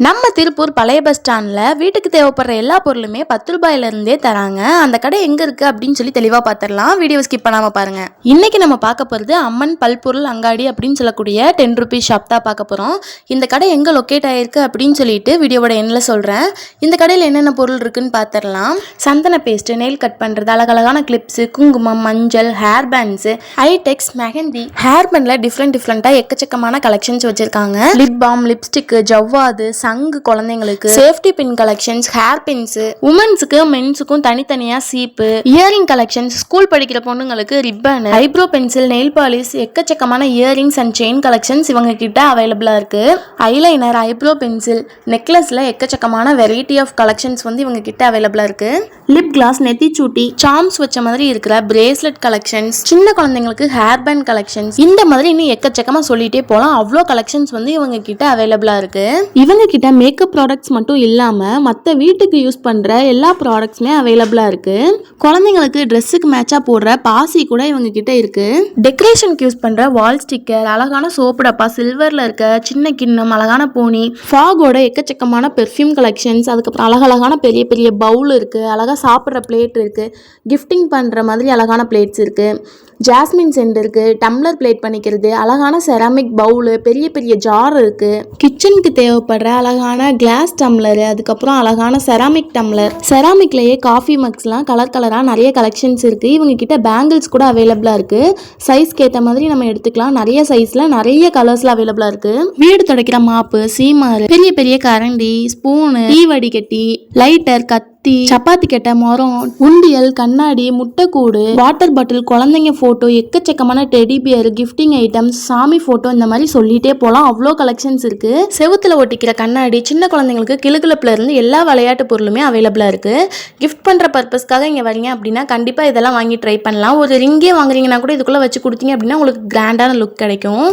நம்ம திருப்பூர் பழைய பஸ் ஸ்டாண்டில் வீட்டுக்கு தேவைப்படுற எல்லா பொருளுமே 10 ரூபாயிலிருந்தே தராங்க. அந்த கடை எங்கே இருக்குது அப்படின்னு சொல்லி தெளிவாக பார்த்துடலாம். வீடியோ ஸ்கிப் பண்ணாமல் பாருங்கள். இன்றைக்கி நம்ம பார்க்க போகிறது அம்மன் பல்பொருள் அங்காடி அப்படின்னு சொல்லக்கூடிய 10 ரூபீஸ் ஷாப் தான் பார்க்க போகிறோம். இந்த கடை எங்கே லொக்கேட் ஆகிருக்கு அப்படின்னு சொல்லிட்டு வீடியோவோட எண்ணில் சொல்கிறேன். இந்த கடையில் என்னென்ன பொருள் இருக்குன்னு பார்த்துடலாம். சந்தன பேஸ்ட்டு, நெயில் கட் பண்ணுறது, அழகழகான கிளிப்ஸு, குங்குமம், மஞ்சள், ஹேர் பேண்ட்ஸு, ஐடெக்ஸ், மெஹந்தி, ஹேர் பேண்டில் டிஃப்ரெண்ட்டாக எக்கச்சக்கமான கலெக்ஷன்ஸ் வச்சுருக்காங்க. லிப் பாம், லிப்ஸ்டிக்கு, ஜவ்வாது, சங்கு, குழந்தைங்களுக்கு safety pin collections, hair pins, உமன்ஸுக்கு மென்ஸுக்கும் தனித்தனியா சீப்பு, இயரிங் கலெக்ஷன்ஸ், ஸ்கூல் படிக்கிற பொண்ணுங்களுக்கு ribbon, eyebrow pencil, nail polish, எக்கச்சக்கமான இயரிங்ஸ் அண்ட் செயின் கலெக்ஷன்ஸ் இவங்க கிட்ட அவைலபிளா இருக்கு. ஐலைனர், ஐப்ரோ பென்சில், நெக்லஸ்ல எக்கச்சக்கமான வெரைட்டி ஆஃப் கலெக்ஷன்ஸ் வந்து இவங்க கிட்ட அவைலபிளா இருக்கு. லிப் கிளாஸ், நெத்திச்சூட்டி, சார்ம்ஸ் வச்ச மாதிரி இருக்கிற பிரேஸ்லெட் கலெக்ஷன்ஸ், சின்ன குழந்தைங்களுக்கு ஹேர் பேண்ட் கலெக்ஷன்ஸ், இந்த மாதிரி இன்னும் எக்கச்சக்கமா சொல்லிட்டே போலாம். அவ்வளோ கலெக்ஷன்ஸ் வந்து இவங்க கிட்ட அவைலபிளா இருக்கு. இவங்க கிட்ட மேக்கப் ப்ராடக்ட்ஸ் மட்டும் இல்லாமல் மற்ற வீட்டுக்கு யூஸ் பண்ணுற எல்லா ப்ராடக்ட்ஸுமே அவைலபிளாக இருக்குது. குழந்தைங்களுக்கு ட்ரெஸ்ஸுக்கு மேட்சாக போடுற பாசி கூட இவங்க கிட்ட இருக்குது. டெக்கரேஷனுக்கு யூஸ் பண்ணுற வால் ஸ்டிக்கர், அழகான சோப்பு டப்பா, சில்வரில் இருக்க சின்ன கிண்ணம், அழகான போனி, ஃபாகோட எக்கச்சக்கமான பெர்ஃப்யூம் கலெக்ஷன்ஸ், அதுக்கப்புறம் அழகழகான பெரிய பெரிய பவுல் இருக்குது, அழகாக சாப்பிட்ற பிளேட் இருக்குது, கிஃப்டிங் பண்ணுற மாதிரி அழகான பிளேட்ஸ் இருக்குது, ஜாஸ்மின் சென்ட் இருக்குது, டம்ளர் பிளேட் பண்ணிக்கிறது, அழகான செராமிக் பவுலு, பெரிய பெரிய ஜார் இருக்குது, கிச்சனுக்கு தேவைப்படுற அழகான கிளாஸ் டம்ளரு, அதுக்கப்புறம் அழகான செராமிக் டம்ளர், செராமிக்லேயே காஃபி மக்ஸ்லாம் கலர் கலராக நிறைய கலெக்ஷன்ஸ் இருக்குது. இவங்க கிட்ட பேங்கிள்ஸ் கூட அவைலபிளாக இருக்குது. சைஸ்க்கு ஏற்ற மாதிரி நம்ம எடுத்துக்கலாம். நிறைய சைஸில் நிறைய கலர்ஸில் அவைலபிளாக இருக்குது. வீடு துடைக்கிற மாப்பு, சீமாறு, பெரிய பெரிய கரண்டி, ஸ்பூனு, டீ வடிகட்டி, லைட்டர், கத்தி, சப்பாத்தி கட்டை, மரம், உண்டியல், கண்ணாடி, முட்டைக்கூடு, வாட்டர் பாட்டில், குழந்தைங்க போட்டோ, எக்கச்சக்கமான டெடி பியர், கிஃப்டிங் ஐட்டம்ஸ், சாமி போட்டோ, இந்த மாதிரி சொல்லிட்டே போகலாம். அவ்வளோ கலெக்ஷன்ஸ் இருக்கு. செவுத்துல ஒட்டிக்கிற கண்ணாடி, சின்ன குழந்தைங்களுக்கு கிளுகிழப்புல இருந்து எல்லா விளையாட்டு பொருளுமே அவைலபிளா இருக்கு. கிஃப்ட் பண்ற பர்பஸ்க்காக இங்க வரீங்க அப்படின்னா கண்டிப்பா இதெல்லாம் வாங்கி ட்ரை பண்ணலாம். ஒரு ரிங்கே வாங்குறீங்கன்னா கூட இதுக்குள்ள வச்சு கொடுத்தீங்க அப்படின்னா உங்களுக்கு கிராண்டான லுக் கிடைக்கும்.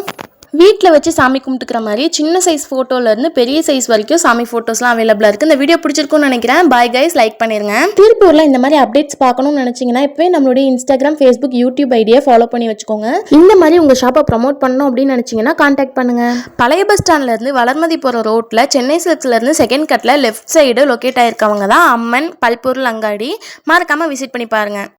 வீட்டில் வச்சு சாமி கும்பிட்டுக்கிற மாதிரி சின்ன சைஸ் ஃபோட்டோலேருந்து பெரிய சைஸ் வரைக்கும் சாமி ஃபோட்டோஸ்லாம் அவைலபிளாக இருக்குது. இந்த வீடியோ பிடிச்சிருக்குன்னு நினைக்கிறேன். பாய் கைஸ், லைக் பண்ணிடுங்க. திருப்பூரில் இந்த மாதிரி அப்டேட்ஸ் பார்க்கணும்னு நினச்சிங்கன்னா இப்போவே நம்மளுடைய இன்ஸ்டாகிராம், ஃபேஸ்புக், யூடியூப் ஐடியை ஃபாலோ பண்ணி வச்சுக்கோங்க. இந்த மாதிரி உங்கள் ஷாப்பை ப்ரமோட் பண்ணணும் அப்படின்னு நினச்சிங்கன்னா கான்டாக்ட் பண்ணுங்கள். பழைய பஸ் ஸ்டாண்ட்லேருந்து வளர்மதி போகிற ரோட்டில் சென்னை சில்க்ஸ்லேருந்து செகண்ட் கட்டில் லெஃப்ட் சைடு லொக்கேட் ஆயிருக்கவங்க தான் அம்மன் பல்பொருள் அங்காடி. மறக்காமல் விசிட் பண்ணி பாருங்கள்.